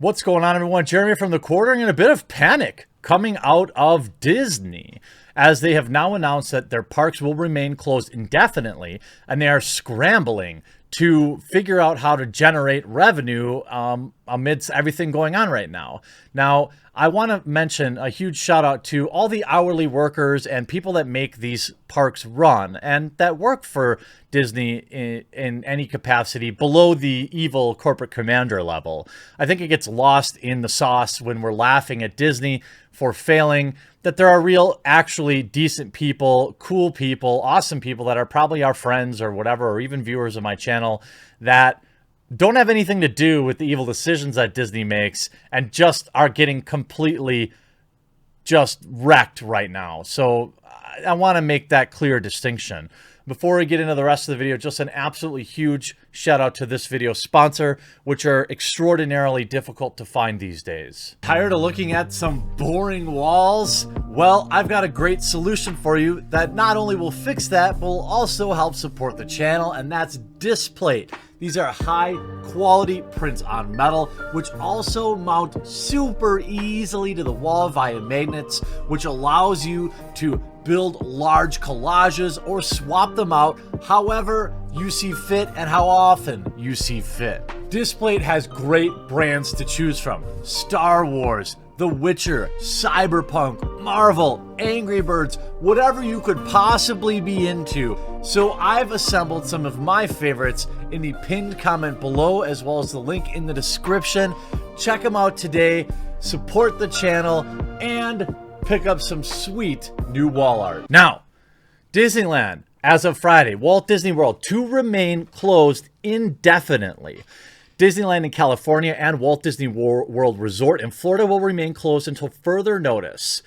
What's going on, everyone? Jeremy from the Quartering, and a bit of panic coming out of Disney, as they have now announced that their parks will remain closed indefinitely, and they are scrambling to figure out how to generate revenue amidst everything going on right now. Now, I want to mention a huge shout out to all the hourly workers and people that make these parks run and that work for Disney in any capacity below the evil corporate commander level. I think it gets lost in the sauce when we're laughing at Disney for failing, that there are real, actually decent people, cool people, awesome people that are probably our friends or whatever, or even viewers of my channel that don't have anything to do with the evil decisions that Disney makes and just are getting completely just wrecked right now. So I want to make that clear distinction. Before we get into the rest of the video, just an absolutely huge shout out to this video sponsor, which are extraordinarily difficult to find these days. Tired of looking at some boring walls? Well, I've got a great solution for you that not only will fix that, but will also help support the channel, and that's Displate. These are high quality prints on metal, which also mount super easily to the wall via magnets, which allows you to build large collages or swap them out however you see fit and how often you see fit. Displate has great brands to choose from: Star Wars, The Witcher, Cyberpunk, Marvel, Angry Birds, whatever you could possibly be into. So I've assembled some of my favorites in the pinned comment below, as well as the link in the description. Check them out today, support the channel, and pick up some sweet new wall art. Now, Disneyland, as of Friday, Walt Disney World to remain closed indefinitely. Disneyland in California and Walt Disney World Resort in Florida will remain closed until further notice.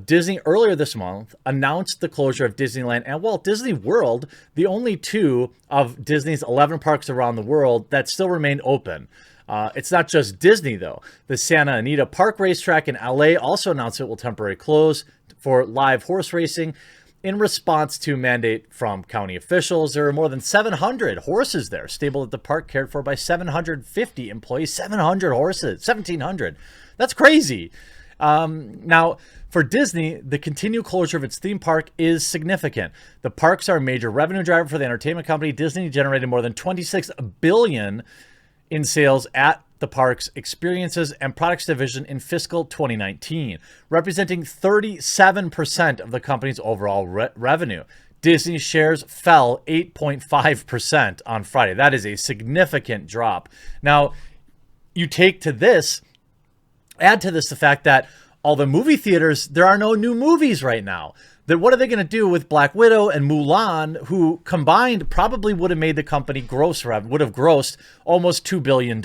Disney earlier this month announced the closure of Disneyland and Walt Disney World, the only two of Disney's 11 parks around the world that still remain open. It's not just Disney, though. The Santa Anita Park Racetrack in LA also announced it will temporarily close for live horse racing in response to mandate from county officials. There are more than 700 horses there, stabled at the park, cared for by 750 employees. 700 horses, 1,700. That's crazy. Now, for Disney, the continued closure of its theme park is significant. The parks are a major revenue driver for the entertainment company. Disney generated more than $26 billion in sales at the park's experiences and products division in fiscal 2019, representing 37% of the company's overall revenue. Disney shares fell 8.5% on Friday. That is a significant drop. Now, you take to this, add to this the fact that all the movie theaters, there are no new movies right now. Then what are they going to do with Black Widow and Mulan, who combined probably would have made the company would have grossed almost $2 billion?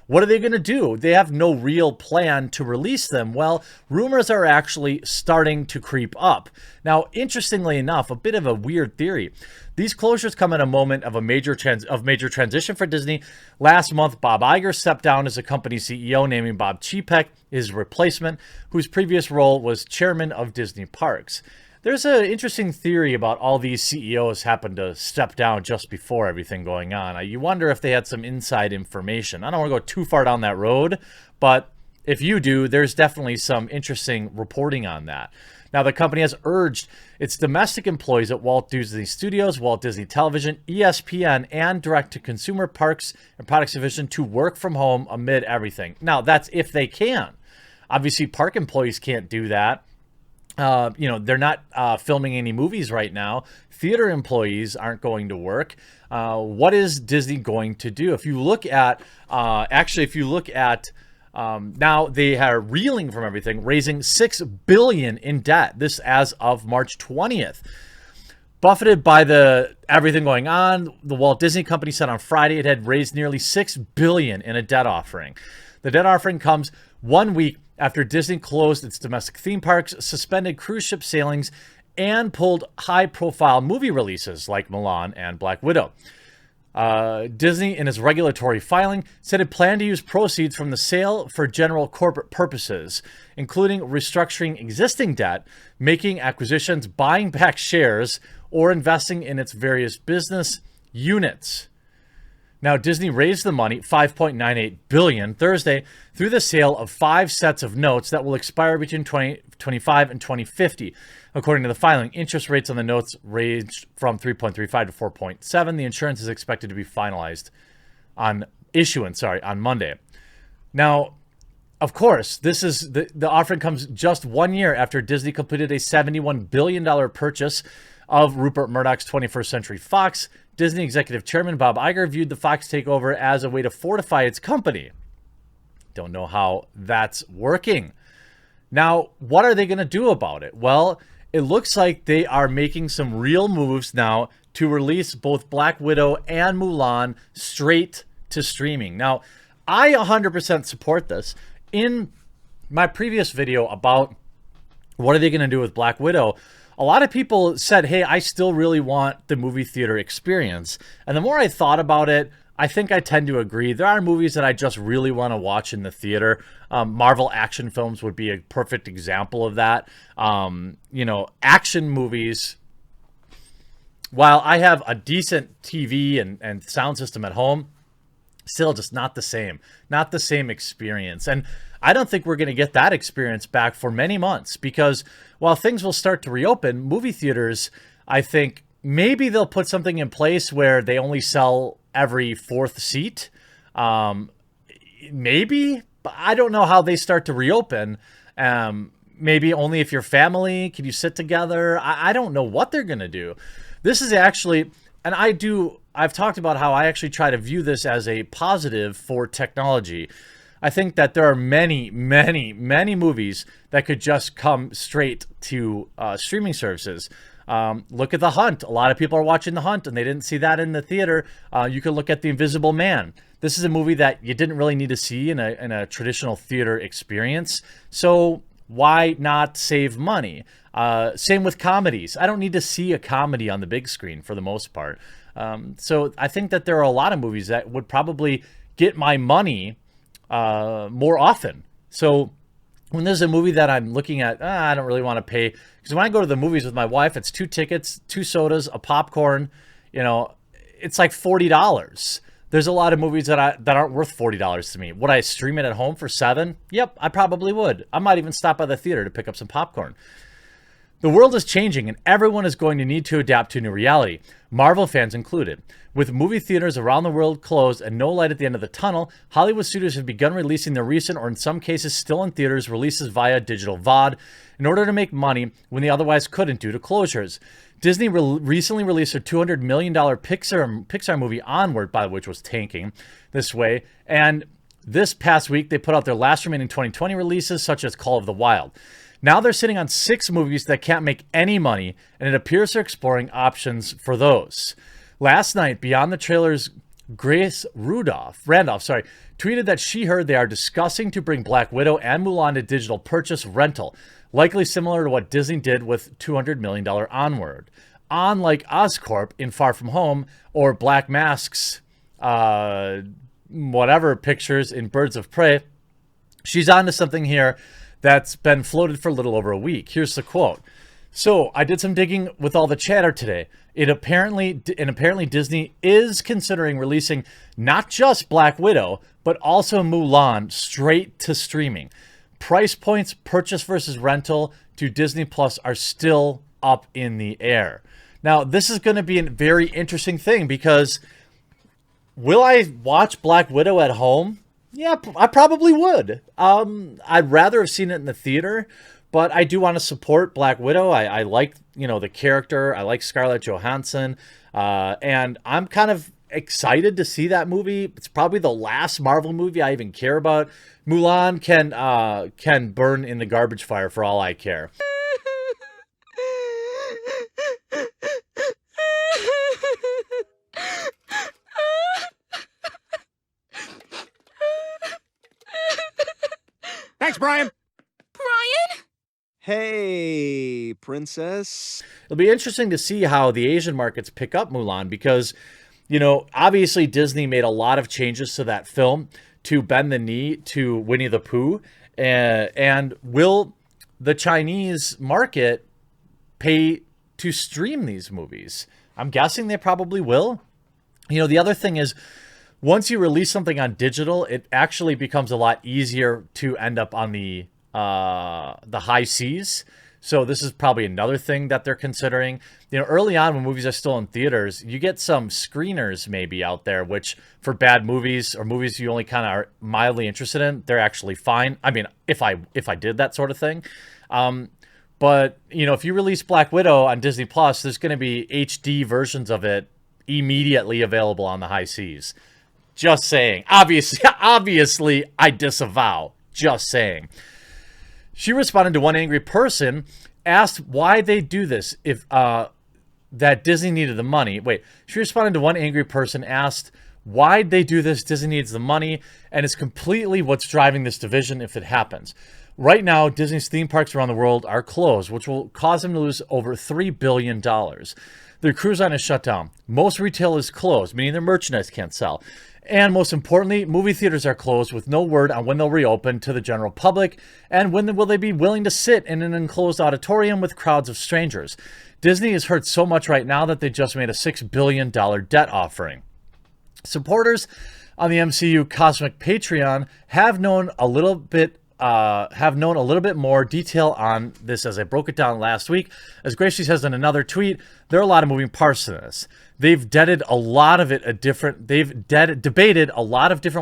What are they going to do? They have no real plan to release them. Well, rumors are actually starting to creep up. Now, interestingly enough, a bit of a weird theory. These closures come at a moment of a major transition for Disney. Last month, Bob Iger stepped down as the company's CEO, naming Bob Chapek his replacement, whose previous role was chairman of Disney Parks. There's an interesting theory about all these CEOs happened to step down just before everything going on. You wonder if they had some inside information. I don't want to go too far down that road, but if you do, there's definitely some interesting reporting on that. Now, the company has urged its domestic employees at Walt Disney Studios, Walt Disney Television, ESPN, and direct-to-consumer parks and products division to work from home amid everything. Now, that's if they can. Obviously, park employees can't do that. They're not filming any movies right now. Theater employees aren't going to work. What is Disney going to do? If you look at, now they are reeling from everything, raising $6 billion in debt. This as of March 20th. Buffeted by everything going on, the Walt Disney Company said on Friday it had raised nearly $6 billion in a debt offering. The debt offering comes 1 week after Disney closed its domestic theme parks, suspended cruise ship sailings, and pulled high-profile movie releases like Mulan and Black Widow. Disney, in its regulatory filing, said it planned to use proceeds from the sale for general corporate purposes, including restructuring existing debt, making acquisitions, buying back shares, or investing in its various business units. Now, Disney raised the money, $5.98 billion, Thursday through the sale of 5 sets of notes that will expire between 2025 and 2050. According to the filing, interest rates on the notes ranged from 3.35 to 4.7. The insurance is expected to be finalized on Monday. Now, of course, this is the offering comes just 1 year after Disney completed a $71 billion purchase of Rupert Murdoch's 21st Century Fox. Disney executive chairman Bob Iger viewed the Fox takeover as a way to fortify its company. Don't know how that's working. Now, what are they going to do about it? Well, it looks like they are making some real moves now to release both Black Widow and Mulan straight to streaming. Now, I 100% support this. In my previous video about what are they going to do with Black Widow, a lot of people said, hey, I still really want the movie theater experience. And the more I thought about it, I think I tend to agree. There are movies that I just really want to watch in the theater. Marvel action films would be a perfect example of that. Action movies, while I have a decent TV and sound system at home, still just not the same experience. And I don't think we're going to get that experience back for many months, because while things will start to reopen, movie theaters, I think maybe they'll put something in place where they only sell every 4th seat. Maybe, but I don't know how they start to reopen. Maybe only if you're family, can you sit together? I don't know what they're going to do. This is actually, and I've talked about how I actually try to view this as a positive for technology. I think that there are many, many, many movies that could just come straight to streaming services. Look at The Hunt. A lot of people are watching The Hunt, and they didn't see that in the theater. You can look at The Invisible Man. This is a movie that you didn't really need to see in a traditional theater experience. So why not save money? Same with comedies. I don't need to see a comedy on the big screen for the most part. So I think that there are a lot of movies that would probably get my money more often. So when there's a movie that I'm looking at, I don't really want to pay, because when I go to the movies with my wife, it's 2 tickets, 2 sodas, a popcorn, it's like $40. There's a lot of movies that aren't worth $40 to me. Would I stream it at home for $7? Yep, I probably would. I might even stop by the theater to pick up some popcorn. The world is changing, and everyone is going to need to adapt to a new reality, Marvel fans included. With movie theaters around the world closed and no light at the end of the tunnel, Hollywood studios have begun releasing their recent, or in some cases still in theaters, releases via digital VOD in order to make money when they otherwise couldn't due to closures. Disney recently released their $200 million Pixar movie Onward, by which was tanking this way, and this past week they put out their last remaining 2020 releases, such as Call of the Wild. Now they're sitting on 6 movies that can't make any money, and it appears they're exploring options for those. Last night, Beyond the Trailers, Grace Randolph, tweeted that she heard they are discussing to bring Black Widow and Mulan to digital purchase rental, likely similar to what Disney did with $200 million Onward. Unlike Oscorp in Far From Home or Black Mask's whatever pictures in Birds of Prey, she's onto something here that's been floated for a little over a week. Here's the quote. So I did some digging with all the chatter today. Apparently Disney is considering releasing not just Black Widow, but also Mulan straight to streaming. Price points, purchase versus rental to Disney Plus are still up in the air. Now, this is going to be a very interesting thing, because will I watch Black Widow at home? Yeah, I probably would. I'd rather have seen it in the theater, but I do want to support Black Widow. I like, the character. I like Scarlett Johansson. And I'm kind of excited to see that movie. It's probably the last Marvel movie I even care about. Mulan can burn in the garbage fire for all I care. Thanks, Brian. Brian? Hey, princess. It'll be interesting to see how the Asian markets pick up Mulan, because, obviously Disney made a lot of changes to that film to bend the knee to Winnie the Pooh. And will the Chinese market pay to stream these movies? I'm guessing they probably will. The other thing is, once you release something on digital, it actually becomes a lot easier to end up on the high seas. So this is probably another thing that they're considering. You know, early on when movies are still in theaters, you get some screeners maybe out there, which for bad movies or movies you only kind of are mildly interested in, they're actually fine. I mean, if I did that sort of thing. But, you know, if you release Black Widow on Disney Plus, there's going to be HD versions of it immediately available on the high seas. Just saying. Obviously, I disavow. Just saying. She responded to one angry person, asked why they do this if that Disney needed the money. Wait, she responded to one angry person, asked why they do this, Disney needs the money, and it's completely what's driving this division if it happens. Right now, Disney's theme parks around the world are closed, which will cause them to lose over $3 billion. Their cruise line is shut down. Most retail is closed, meaning their merchandise can't sell. And most importantly, movie theaters are closed with no word on when they'll reopen to the general public and when will they be willing to sit in an enclosed auditorium with crowds of strangers. Disney is hurt so much right now that they just made a $6 billion debt offering. Supporters on the MCU Cosmic Patreon have known a little bit more detail on this as I broke it down last week. As Gracie says in another tweet, there are a lot of moving parts to this. They've debated a lot of different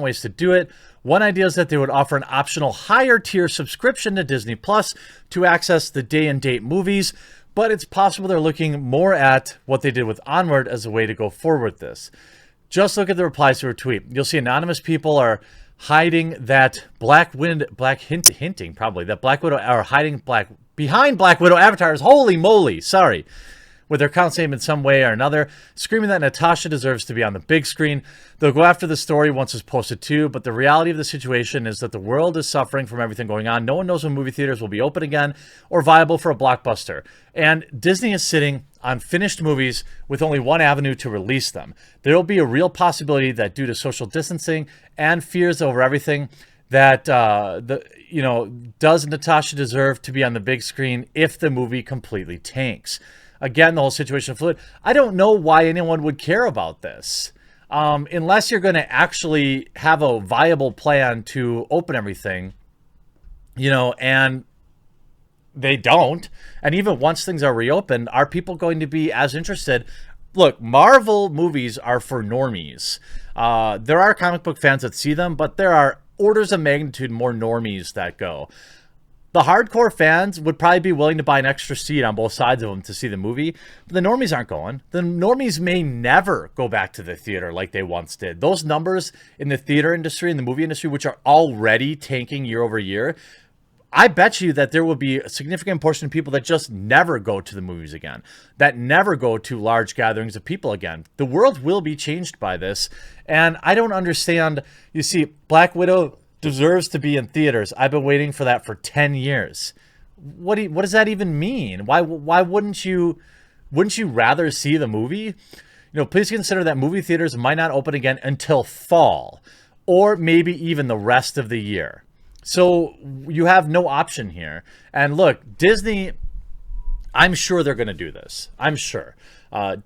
ways to do it. One idea is that they would offer an optional higher tier subscription to Disney Plus to access the day and date movies, but it's possible they're looking more at what they did with Onward as a way to go forward with this. Just look at the replies to her tweet. You'll see anonymous people are hiding that Black Widow are hiding behind Black Widow avatars. Holy moly, sorry. With their account name in some way or another, screaming that Natasha deserves to be on the big screen. They'll go after the story once it's posted too, but the reality of the situation is that the world is suffering from everything going on. No one knows when movie theaters will be open again or viable for a blockbuster. And Disney is sitting on finished movies with only one avenue to release them. There will be a real possibility that due to social distancing and fears over everything, that does Natasha deserve to be on the big screen if the movie completely tanks? Again, the whole situation is fluid. I don't know why anyone would care about this. Unless you're going to actually have a viable plan to open everything, and they don't. And even once things are reopened, are people going to be as interested? Look, Marvel movies are for normies. There are comic book fans that see them, but there are orders of magnitude more normies that go. The hardcore fans would probably be willing to buy an extra seat on both sides of them to see the movie, but the normies aren't going. The normies may never go back to the theater like they once did. Those numbers in the theater industry and the movie industry, which are already tanking year over year, I bet you that there will be a significant portion of people that just never go to the movies again, that never go to large gatherings of people again. The world will be changed by this, and I don't understand. You see, Black Widow deserves to be in theaters. I've been waiting for that for 10 years. What does that even mean? Why wouldn't you rather see the movie? Please consider that movie theaters might not open again until fall or maybe even the rest of the year. So you have no option here. And look, Disney, I'm sure they're going to do this. I'm sure.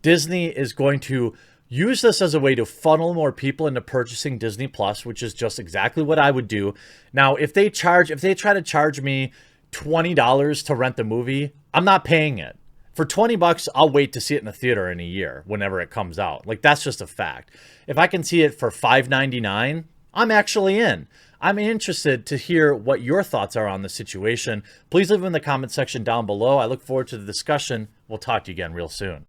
Disney is going to use this as a way to funnel more people into purchasing Disney Plus, which is just exactly what I would do. Now, if they try to charge me $20 to rent the movie, I'm not paying it. For $20, I'll wait to see it in the theater in a year, whenever it comes out. Like, that's just a fact. If I can see it for $5.99, I'm actually in. I'm interested to hear what your thoughts are on the situation. Please leave them in the comment section down below. I look forward to the discussion. We'll talk to you again real soon.